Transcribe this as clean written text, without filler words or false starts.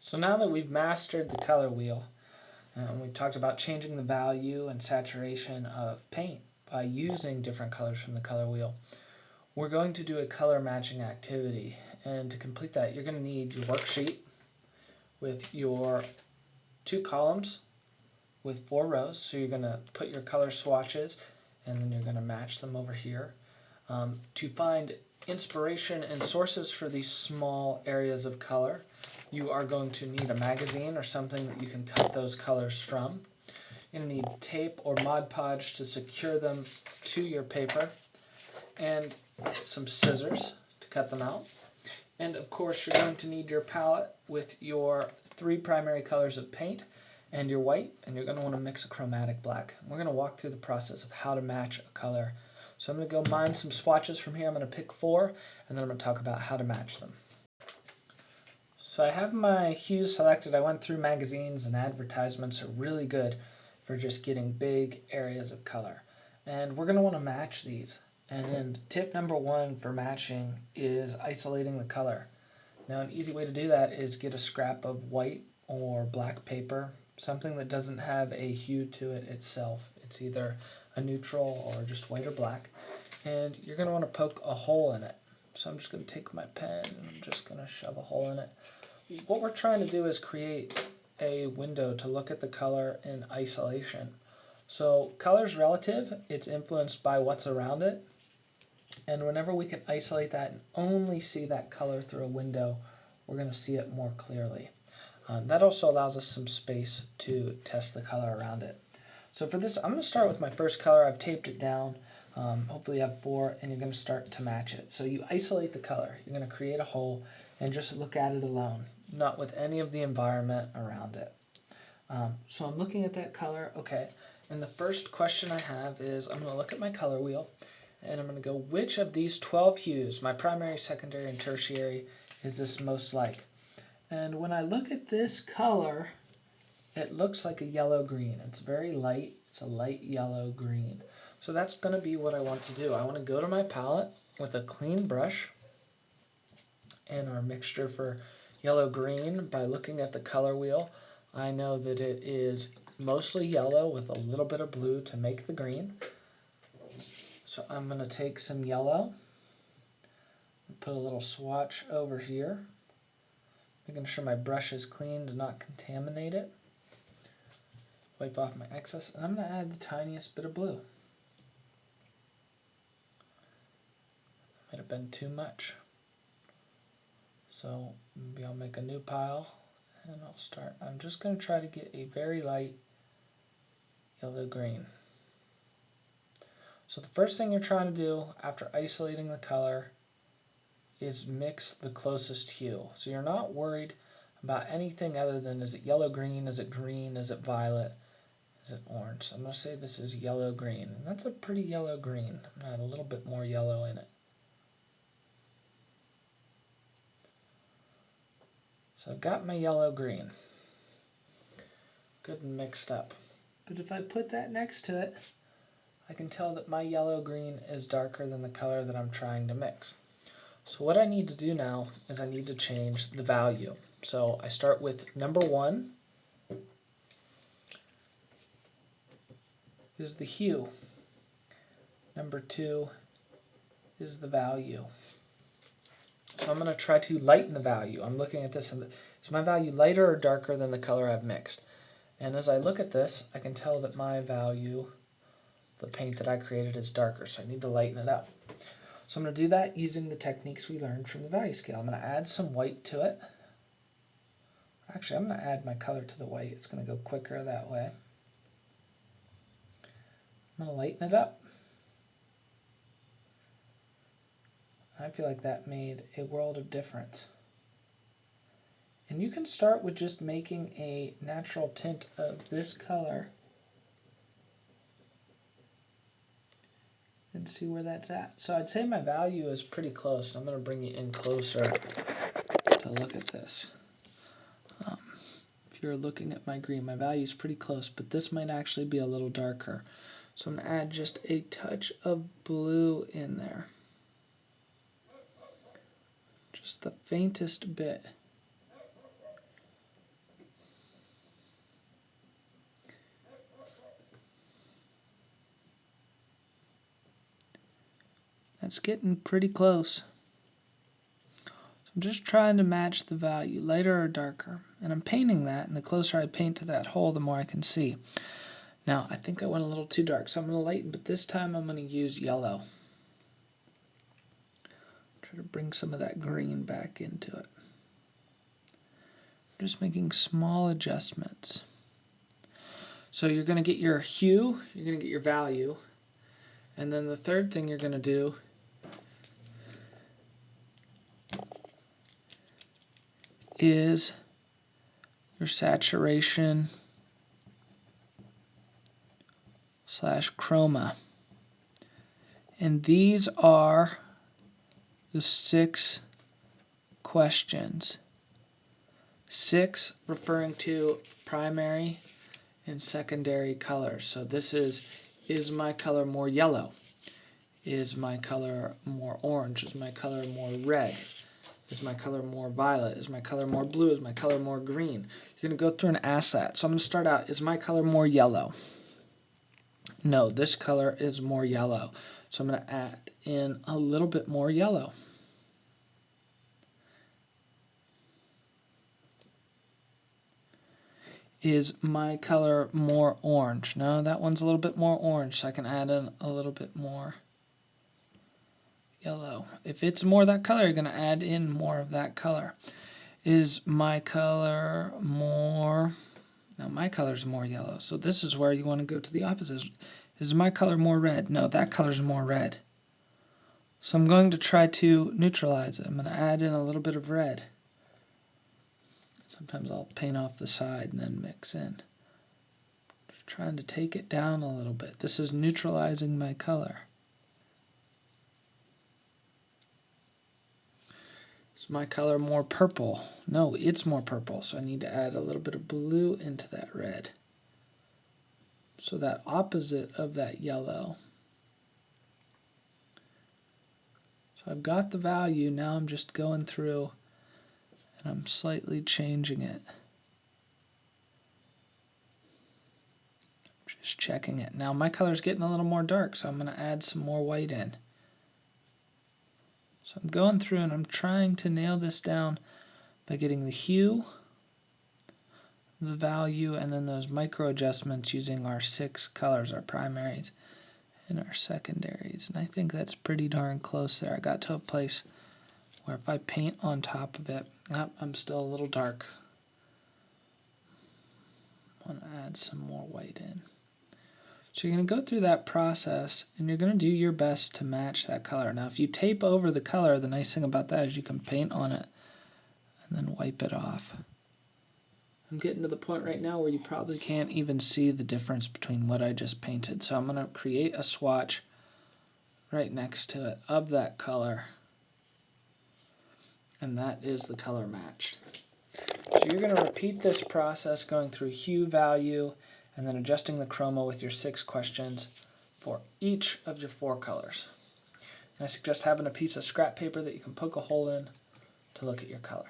So now that we've mastered the color wheel, we've talked about changing the value and saturation of paint by using different colors from the color wheel, we're going to do a color matching activity. And to complete that, you're going to need your worksheet with your 2 columns with 4 rows. So you're going to put your color swatches and then you're going to match them over here. To find inspiration and sources for these small areas of color, you are going to need a magazine or something that you can cut those colors from. You're going to need tape or Mod Podge to secure them to your paper, and some scissors to cut them out. And of course, you're going to need your palette with your 3 primary colors of paint and your white, and you're going to want to mix a chromatic black. We're going to walk through the process of how to match a color. So I'm going to go mine some swatches from here. I'm going to pick 4, and then I'm going to talk about how to match them. So I have my hues selected. I went through magazines, and advertisements are really good for just getting big areas of color. And we're going to want to match these. And tip number 1 for matching is isolating the color. Now an easy way to do that is get a scrap of white or black paper, something that doesn't have a hue to it itself. It's either a neutral or just white or black. And you're going to want to poke a hole in it. So I'm just going to take my pen and I'm just going to shove a hole in it. What we're trying to do is create a window to look at the color in isolation. So color's relative, it's influenced by what's around it. And whenever we can isolate that and only see that color through a window, we're going to see it more clearly. That also allows us some space to test the color around it. So for this, I'm going to start with my first color. I've taped it down. Hopefully you have 4, and you're going to start to match it. So you isolate the color. You're going to create a hole and just look at it alone, not with any of the environment around it. So I'm looking at that color. Okay, and the first question I have is I'm going to look at my color wheel, and I'm going to go, which of these 12 hues, my primary, secondary, and tertiary, is this most like? And when I look at this color, it looks like a yellow-green. It's very light. It's a light yellow-green. So that's going to be what I want to do. I want to go to my palette with a clean brush and our mixture for yellow-green. By looking at the color wheel, I know that it is mostly yellow with a little bit of blue to make the green. So I'm going to take some yellow and put a little swatch over here, making sure my brush is clean to not contaminate it. Wipe off my excess, and I'm going to add the tiniest bit of blue. Might have been too much. So maybe I'll make a new pile and I'll start. I'm just going to try to get a very light yellow-green. So the first thing you're trying to do after isolating the color is mix the closest hue. So you're not worried about anything other than, is it yellow-green, is it green, is it violet, is it orange? So I'm going to say this is yellow-green, and that's a pretty yellow-green. I'm going to add a little bit more yellow in it. So I've got my yellow-green. Good and mixed up. But if I put that next to it, I can tell that my yellow-green is darker than the color that I'm trying to mix. So what I need to do now is I need to change the value. So I start with number 1 is the hue. Number 2 is the value. So I'm going to try to lighten the value. I'm looking at this, and is my value lighter or darker than the color I've mixed? And as I look at this, I can tell that my value, the paint that I created, is darker, so I need to lighten it up. So I'm going to do that using the techniques we learned from the value scale. I'm going to add some white to it. Actually, I'm going to add my color to the white. It's going to go quicker that way. I'm going to lighten it up. I feel like that made a world of difference. And you can start with just making a natural tint of this color and see where that's at. So I'd say my value is pretty close. I'm going to bring you in closer to look at this. If you're looking at my green, my value is pretty close, but this might actually be a little darker. So I'm going to add just a touch of blue in there. Just the faintest bit. That's getting pretty close. So I'm just trying to match the value, lighter or darker. And I'm painting that, and the closer I paint to that hole, the more I can see. Now, I think I went a little too dark, so I'm going to lighten, but this time I'm going to use yellow. Try to bring some of that green back into it. I'm just making small adjustments. So you're going to get your hue, you're going to get your value, and then the third thing you're going to do is your saturation / chroma. And these are the 6 questions. 6 referring to primary and secondary colors. So this is my color more yellow? Is my color more orange? Is my color more red? Is my color more violet? Is my color more blue? Is my color more green? You're going to go through and ask that. So I'm going to start out, is my color more yellow? No, this color is more yellow. So I'm going to add in a little bit more yellow. Is my color more orange? No, that one's a little bit more orange, so I can add in a little bit more yellow. If it's more that color, you're going to add in more of that color. Is my color more... Now my color is more yellow, so this is where you want to go to the opposite. Is my color more red? No, that color is more red. So I'm going to try to neutralize it. I'm going to add in a little bit of red. Sometimes I'll paint off the side and then mix in. Just trying to take it down a little bit. This is neutralizing my color. Is my color more purple? No, it's more purple, so I need to add a little bit of blue into that red. So that opposite of that yellow. So I've got the value, now I'm just going through and I'm slightly changing it. Just checking it. Now my color's getting a little more dark, so I'm going to add some more white in. So I'm going through and I'm trying to nail this down by getting the hue, the value, and then those micro adjustments using our 6 colors, our primaries and our secondaries. And I think that's pretty darn close there. I got to a place where if I paint on top of it, I'm still a little dark. I want to add some more white in. So you're going to go through that process and you're going to do your best to match that color. Now if you tape over the color, the nice thing about that is you can paint on it and then wipe it off. I'm getting to the point right now where you probably can't even see the difference between what I just painted. So I'm going to create a swatch right next to it of that color. And that is the color matched. So you're going to repeat this process going through hue, value, and then adjusting the chroma with your 6 questions for each of your 4 colors. And I suggest having a piece of scrap paper that you can poke a hole in to look at your color.